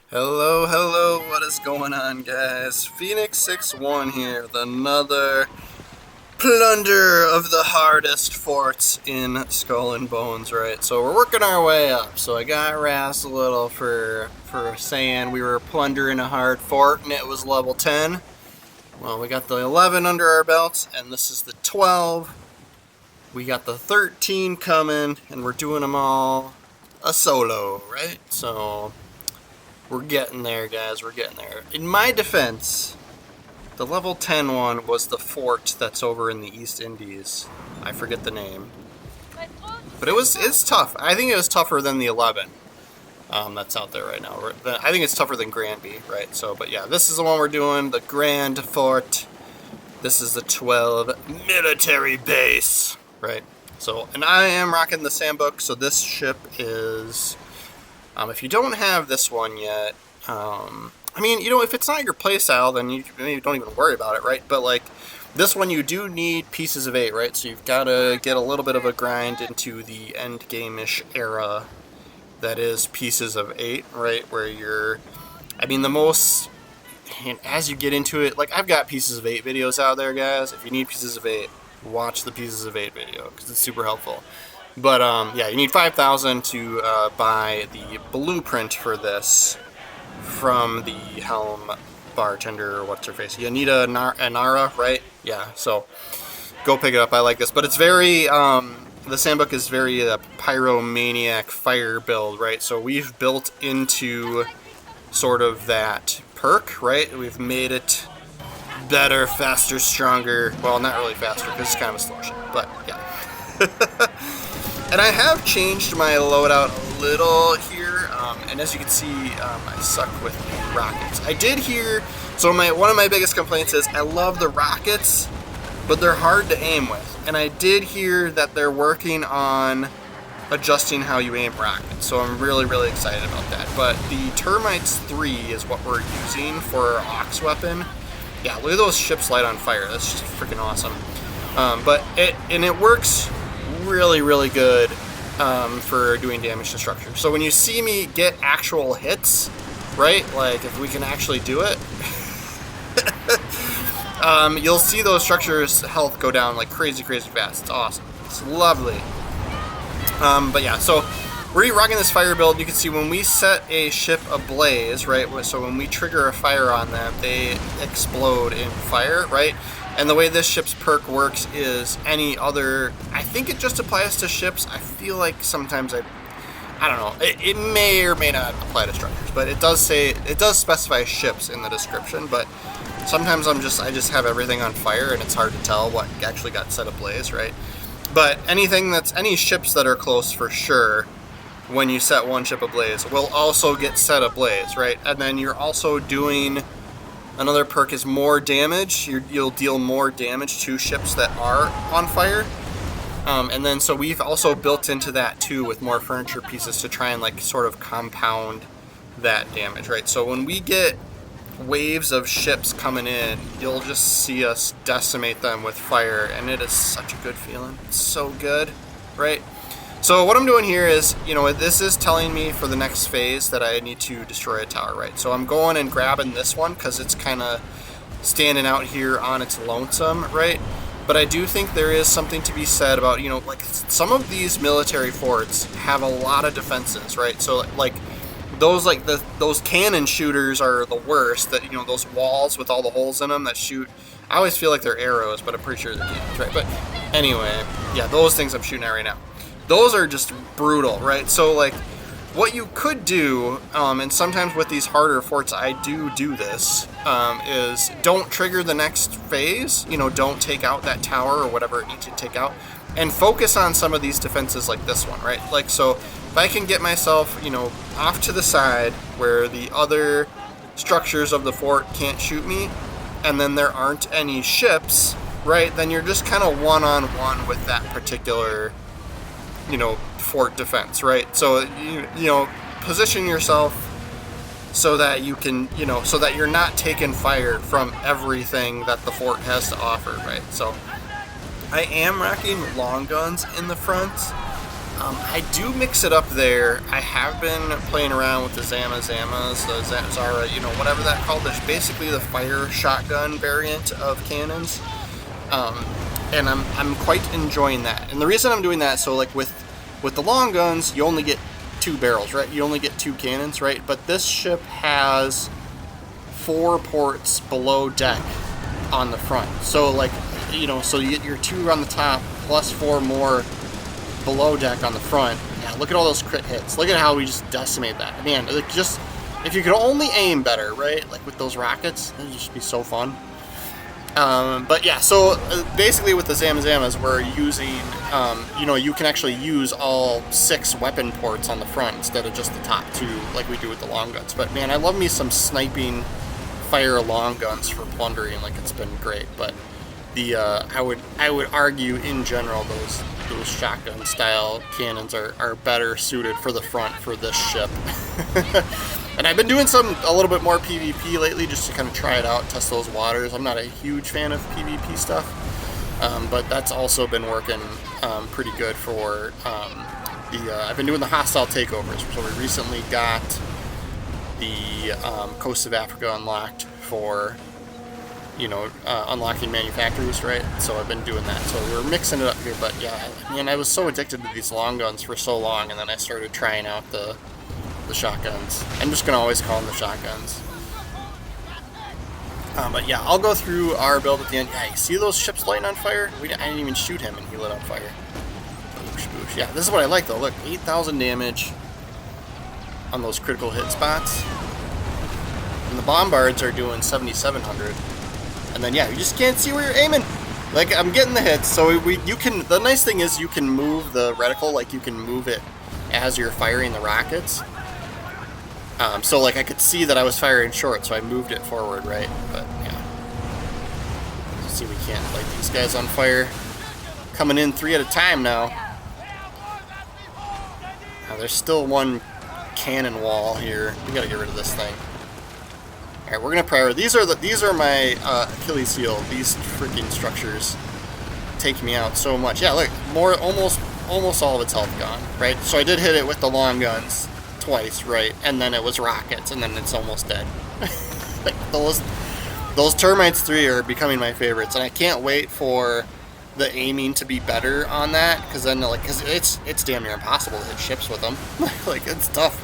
Hello, hello, what is going on, guys? Phoenix 61 here with another plunder of the hardest forts in Skull and Bones, right? So we're working our way up. So I got Ras a little for saying we were plundering a hard fort and it was level 10. Well, we got the 11 under our belts and this is the 12. We got the 13 coming and we're doing them all a solo, right? So we're getting there, guys. We're getting there. In my defense, the level 10 one was the fort that's over in the East Indies. I forget the name. But it's tough. I think it was tougher than the 11 that's out there right now. I think it's tougher than Granby, right? So, but yeah, this is the one we're doing, the Grand Fort. This is the 12 military base, right? So, and I am rocking the Sandbook, so this ship is... if you don't have this one yet, I mean, you know, if it's not your playstyle, then you maybe don't even worry about it, right? But, like, this one you do need pieces of 8, right? So you've got to get a little bit of a grind into the end game-ish era that is pieces of 8, right? Where you're, I mean, the most, and as you get into it, like, I've got pieces of 8 videos out there, guys. If you need pieces of 8, watch the pieces of 8 video, because it's super helpful. But, yeah, you need 5,000 to buy the blueprint for this from the Helm bartender, or what's her face? You need a Nara, right? Yeah, so go pick it up. I like this. But it's very, the Sandbook is very pyromaniac fire build, right? So we've built into sort of that perk, right? We've made it better, faster, stronger. Well, not really faster, because it's kind of a slow ship, but yeah. And I have changed my loadout a little here, and as you can see, I suck with rockets. I did hear, so one of my biggest complaints is I love the rockets, but they're hard to aim with. And I did hear that they're working on adjusting how you aim rockets, so I'm really, really excited about that. But the Termites 3 is what we're using for our Ox weapon. Yeah, look at those ships light on fire. That's just freaking awesome. But it works really, really good for doing damage to structures. So when you see me get actual hits, right, like if we can actually do it, you'll see those structures' health go down like crazy, crazy fast. It's awesome. It's lovely. But yeah, so we're rocking this fire build. You can see when we set a ship ablaze, right, so when we trigger a fire on them, they explode in fire, right? And the way this ship's perk works is any other, I think it just applies to ships. I feel like sometimes I don't know, it may or may not apply to structures, but it does specify ships in the description, but sometimes I just have everything on fire and it's hard to tell what actually got set ablaze, right? But any ships that are close for sure, when you set one ship ablaze, will also get set ablaze, right? And then you're also doing... Another perk is more damage. You'll deal more damage to ships that are on fire. And then so we've also built into that too with more furniture pieces to try and like sort of compound that damage, right? So when we get waves of ships coming in, you'll just see us decimate them with fire, and it is such a good feeling. It's so good, right? So what I'm doing here is, you know, this is telling me for the next phase that I need to destroy a tower, right? So I'm going and grabbing this one because it's kind of standing out here on its lonesome, right? But I do think there is something to be said about, you know, like some of these military forts have a lot of defenses, right? So like those those cannon shooters are the worst. That, you know, those walls with all the holes in them that shoot. I always feel like they're arrows, but I'm pretty sure they're cannons, right? But anyway, yeah, those things I'm shooting at right now. Those are just brutal, right? So, like, what you could do, and sometimes with these harder forts I do this, is don't trigger the next phase, you know, don't take out that tower or whatever it needs to take out, and focus on some of these defenses like this one, right? Like, so, if I can get myself, you know, off to the side where the other structures of the fort can't shoot me, and then there aren't any ships, right, then you're just kind of one-on-one with that particular... you know, fort defense, right? So, you know, position yourself so that you can, you know, so that you're not taking fire from everything that the fort has to offer, right? So, I am rocking long guns in the front, I do mix it up there. I have been playing around with the Zamas, the Zara, you know, whatever that called. There's basically the fire shotgun variant of cannons, and I'm quite enjoying that. And the reason I'm doing that, so like with the long guns, you only get 2 barrels, right? You only get 2 cannons, right? But this ship has 4 ports below deck on the front. So like, you know, so you get your 2 on the top plus 4 more below deck on the front. Yeah, look at all those crit hits. Look at how we just decimate that. Man, like, just if you could only aim better, right? Like with those rockets, it'd just be so fun. But yeah, so basically with the Zamas, we're using, you know, you can actually use all 6 weapon ports on the front instead of just the top 2 like we do with the long guns. But man, I love me some sniping fire long guns for plundering. Like, it's been great. But the I would argue in general those shotgun style cannons are better suited for the front for this ship. And I've been doing a little bit more PvP lately just to kind of try it out, test those waters. I'm not a huge fan of PvP stuff, but that's also been working pretty good for I've been doing the hostile takeovers. So we recently got the coast of Africa unlocked for, you know, unlocking manufactories, right? So I've been doing that. So we're mixing it up here, but yeah, I mean, I was so addicted to these long guns for so long, and then I started trying out the shotguns. I'm just gonna always call them the shotguns. But yeah, I'll go through our build at the end. Yeah, you see those ships lighting on fire? I didn't even shoot him, and he lit on fire. Boosh, boosh. Yeah, this is what I like though. Look, 8,000 damage on those critical hit spots, and the bombards are doing 7,700. And then yeah, you just can't see where you're aiming. Like, I'm getting the hits, so you can. The nice thing is you can move the reticle, like you can move it as you're firing the rockets. So like I could see that I was firing short, so I moved it forward, right? But yeah, see, we can't light these guys on fire. Coming in 3 at a time now. Now there's still one cannon wall here. We gotta get rid of this thing. All right, we're gonna prioritize. These are my Achilles heel. These freaking structures take me out so much. Yeah, look, almost all of its health gone, right? So I did hit it with the long guns twice, right? And then it was rockets, and then it's almost dead. Like, those termites 3 are becoming my favorites, and I can't wait for the aiming to be better on that, because then because it's damn near impossible to hit ships with them. Like, it's tough.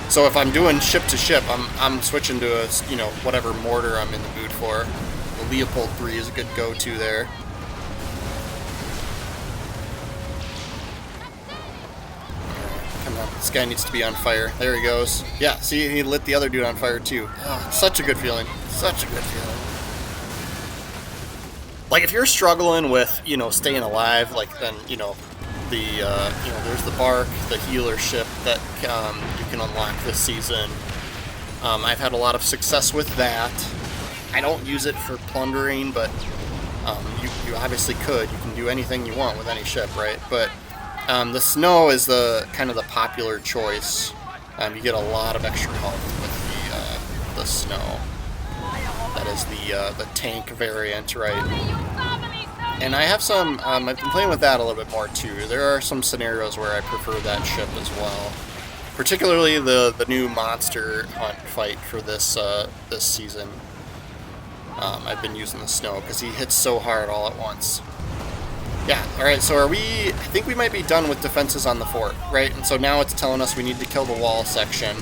So if I'm doing ship to ship, I'm switching to a, you know, whatever mortar I'm in the mood for. The Leopold 3 is a good go-to there. Come on, this guy needs to be on fire. There he goes. Yeah, see, he lit the other dude on fire too. Oh, such a good feeling. Such a good feeling. Like, if you're struggling with, you know, staying alive, like, then, you know, you know, there's the Bark, the healer ship that you can unlock this season. I've had a lot of success with that. I don't use it for plundering, but you obviously could. You can do anything you want with any ship, right? But the snow is the kind of the popular choice. You get a lot of extra health with the snow. That is the tank variant, right? And I have some, I've been playing with that a little bit more too. There are some scenarios where I prefer that ship as well. Particularly the new monster hunt fight for this this season. I've been using the snow because he hits so hard all at once. Yeah, alright, so I think we might be done with defenses on the fort, right? And so now it's telling us we need to kill the wall section,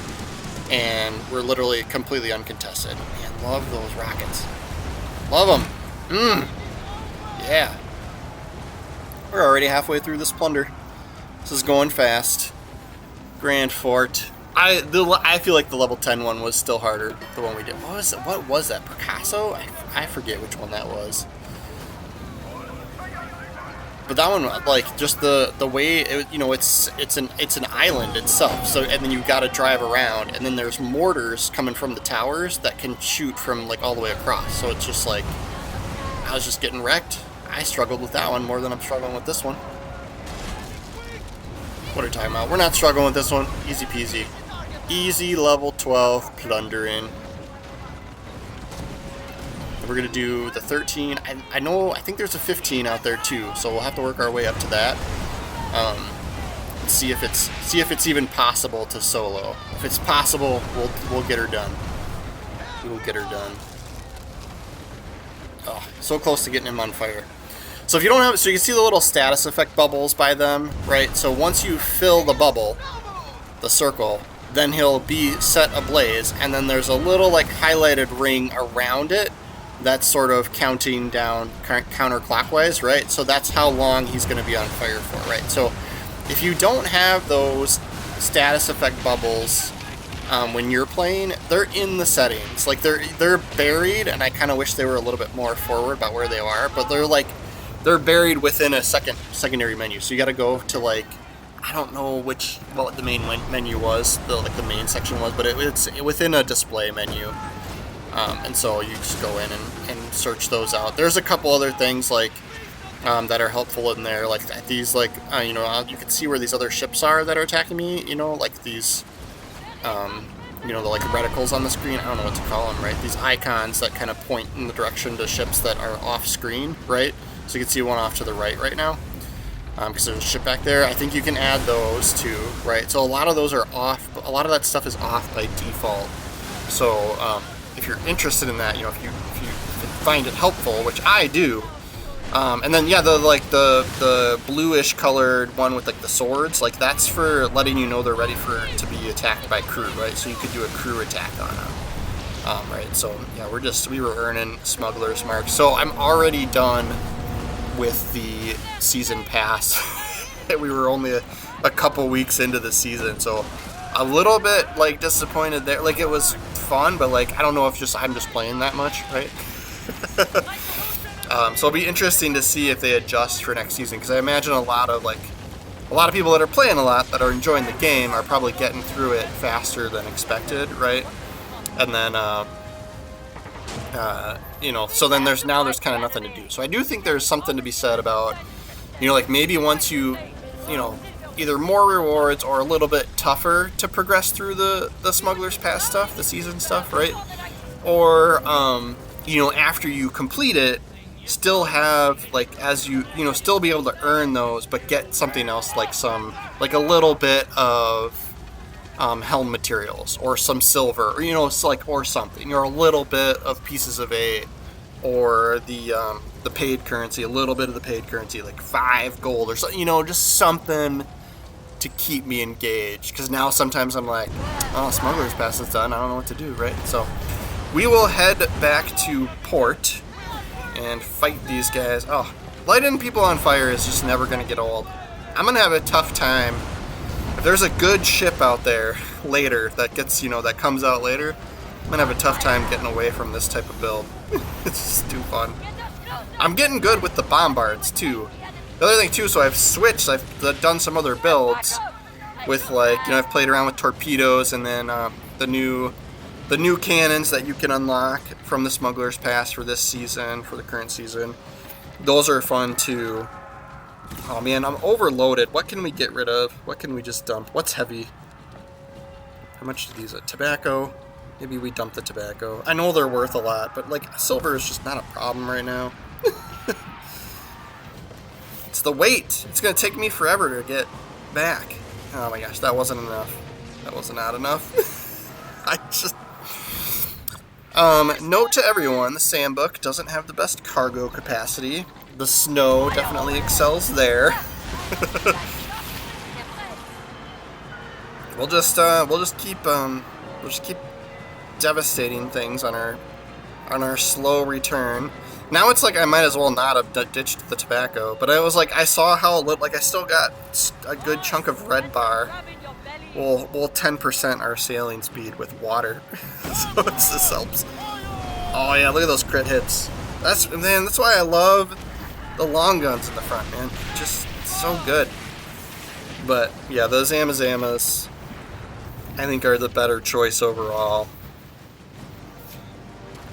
and we're literally completely uncontested. Man, love those rockets. Love them. Yeah. We're already halfway through this plunder. This is going fast. Grand Fort. I feel like the level 10 one was still harder. The one we did. What was that? Picasso? I forget which one that was. But that one, like, just the way it, you know, it's an island itself. So, and then you got to drive around, and then there's mortars coming from the towers that can shoot from like all the way across. So it's just like, I was just getting wrecked. I struggled with that one more than I'm struggling with this one. What are you talking about? We're not struggling with this one. Easy peasy. Easy level 12 plundering. We're going to do the 13. I think there's a 15 out there too, so we'll have to work our way up to that. see if it's even possible to solo. If it's possible, we'll get her done. We will get her done. Oh, so close to getting him on fire. So if you don't have, so you can see the little status effect bubbles by them, right? So once you fill the bubble, the circle, then he'll be set ablaze, and then there's a little like highlighted ring around it that's sort of counting down counterclockwise, right? So that's how long he's going to be on fire for, right? So if you don't have those status effect bubbles when you're playing, they're in the settings. Like they're buried, and I kind of wish they were a little bit more forward about where they are, but they're buried within a secondary menu. So you got to go to like, I don't know what the main menu was, the main section was, but it's within a display menu. And so you just go in and search those out. There's a couple other things like that are helpful in there, like these, like you know, you can see where these other ships are that are attacking me. You know, like these, you know, the like reticles on the screen. I don't know what to call them, right? These icons that kind of point in the direction to ships that are off screen, right? So you can see one off to the right now, because there's a ship back there. I think you can add those too, right? So a lot of those are off. A lot of that stuff is off by default. So if you're interested in that, you know, if you find it helpful, which I do, and then yeah, the bluish colored one with like the swords, like that's for letting you know they're ready to be attacked by crew, right? So you could do a crew attack on them, right? So yeah, we were earning smugglers marks. So I'm already done with the season pass. We were only a couple weeks into the season, so a little bit like disappointed there. Like it was fun, but like I don't know if I'm just playing that much, right? So it'll be interesting to see if they adjust for next season, because I imagine a lot of people that are playing a lot, that are enjoying the game, are probably getting through it faster than expected, right? And then you know, so then there's kind of nothing to do. So I do think there's something to be said about, you know, like maybe once you know, either more rewards or a little bit tougher to progress through the Smuggler's Pass stuff, the season stuff, right? Or, you know, after you complete it, still have, like, as you know, still be able to earn those, but get something else, like a little bit of helm materials, or some silver, or, you know, it's like, or something, or a little bit of pieces of eight, or the paid currency, a little bit of the paid currency, like 5 gold, or something, you know, just something to keep me engaged, because now sometimes I'm like, oh, Smuggler's Pass is done, I don't know what to do, right? So we will head back to port and fight these guys. Oh, lighting people on fire is just never going to get old. I'm going to have a tough time. If there's a good ship out there later that gets, you know, that comes out later, I'm going to have a tough time getting away from this type of build. It's just too fun. I'm getting good with the bombards too. The other thing too, so I've switched, I've done some other builds with, like, you know, I've played around with torpedoes, and then the new cannons that you can unlock from the Smuggler's Pass for this season, for the current season. Those are fun too. Oh man, I'm overloaded. What can we get rid of? What can we just dump? What's heavy? How much do these? Tobacco? Maybe we dump the tobacco. I know they're worth a lot, but like silver is just not a problem right now. It's the weight. It's gonna take me forever to get back. Oh my gosh, that wasn't enough. That was not enough. I just... note to everyone, the Sandbook doesn't have the best cargo capacity. The snow definitely excels there. We'll just keep devastating things on our slow return. Now it's like I might as well not have ditched the tobacco, but I was like, I saw how like I still got a good chunk of red bar. We'll 10% our sailing speed with water, so this helps. Oh yeah, look at those crit hits. That's why I love the long guns in the front, man. Just so good. But yeah, those Amazamas, I think, are the better choice overall.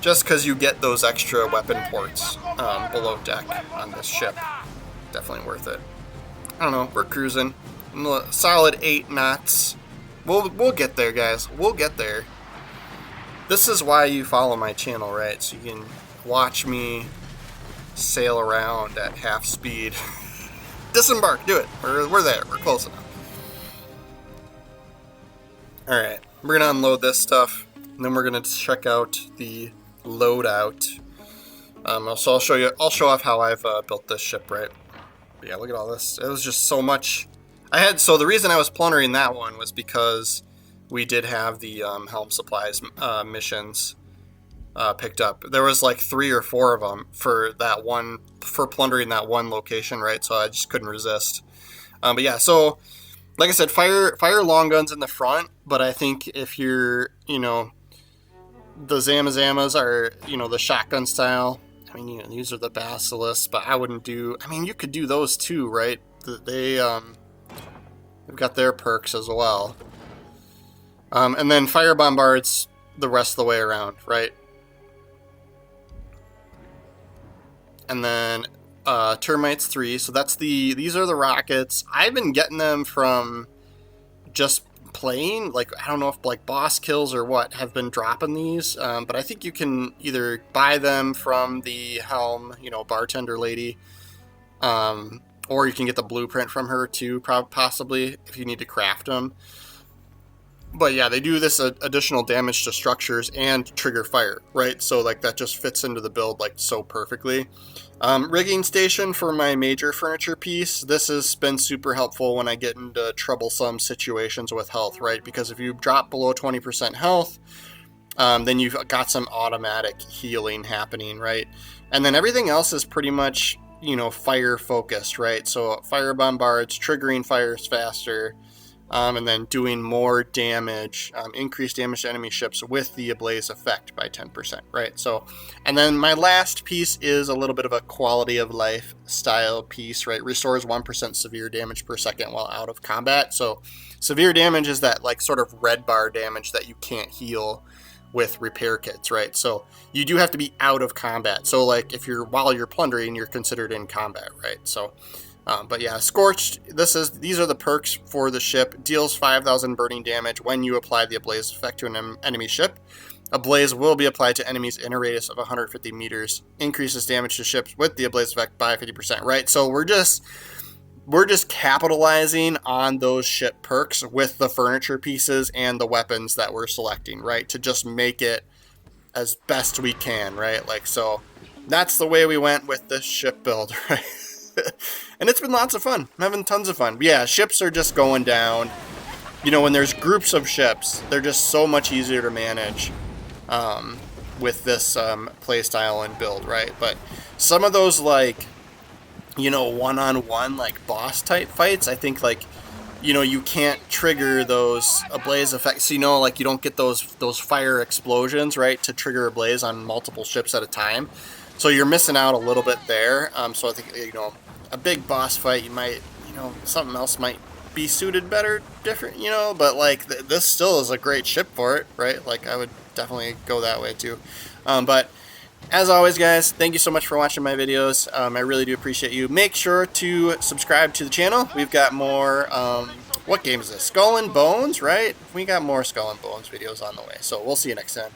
Just because you get those extra weapon ports below deck on this ship. Definitely worth it. I don't know, we're cruising. Solid 8 knots. We'll get there, guys. We'll get there. This is why you follow my channel, right? So you can watch me sail around at half speed. Disembark, do it. We're there. We're close enough. Alright, we're gonna unload this stuff, and then we're gonna check out the loadout. So I'll show off how I've built this ship, right? But yeah, look at all this. It was just so much. So the reason I was plundering that one was because we did have the helm supplies missions picked up. There was like 3 or 4 of them for plundering that one location, right? So I just couldn't resist. But yeah, so like I said, fire long guns in the front, but I think if you're, the Zamazamas are, the shotgun style. I mean, these are the basilisks, but I wouldn't do. I mean, you could do those too, right? They've got their perks as well. And then fire bombards the rest of the way around, right? And then termites 3. So these are the rockets. I've been getting them from just playing. Like, I don't know if like boss kills or what have been dropping these, but I think you can either buy them from the helm, bartender lady, or you can get the blueprint from her too, possibly if you need to craft them. But yeah, they do this additional damage to structures and trigger fire, right? So like that just fits into the build like so perfectly. Rigging station for my major furniture piece. This has been super helpful when I get into troublesome situations with health, right? Because if you drop below 20% health, then you've got some automatic healing happening, right? And then everything else is pretty much, fire focused, right? So fire bombards, triggering fires faster, and then doing more damage, increased damage to enemy ships with the ablaze effect by 10%, right? So, and then my last piece is a little bit of a quality of life style piece, right? Restores 1% severe damage per second while out of combat. So severe damage is that like sort of red bar damage that you can't heal with repair kits, right? So you do have to be out of combat. So like while you're plundering, you're considered in combat, right? So but yeah, Scorched, these are the perks for the ship. Deals 5,000 burning damage when you apply the ablaze effect to an enemy ship. Ablaze will be applied to enemies in a radius of 150 meters. Increases damage to ships with the ablaze effect by 50%, right? So we're just capitalizing on those ship perks with the furniture pieces and the weapons that we're selecting, right? To just make it as best we can, right? Like, so that's the way we went with this ship build, right? And it's been lots of fun. I'm having tons of fun. But yeah, ships are just going down. When there's groups of ships, they're just so much easier to manage with this playstyle and build, right? But some of those, like, one-on-one, like, boss-type fights, I think, like, you can't trigger those ablaze effects. Like, you don't get those fire explosions, right, to trigger a blaze on multiple ships at a time. So you're missing out a little bit there. So I think, a big boss fight, you might, something else might be suited better, different, but like this still is a great ship for it, right? Like I would definitely go that way too. But as always, guys, thank you so much for watching my videos. I really do appreciate you. Make sure to subscribe to the channel. We've got more, what game is this? Skull and Bones, right? We got more Skull and Bones videos on the way. So we'll see you next time.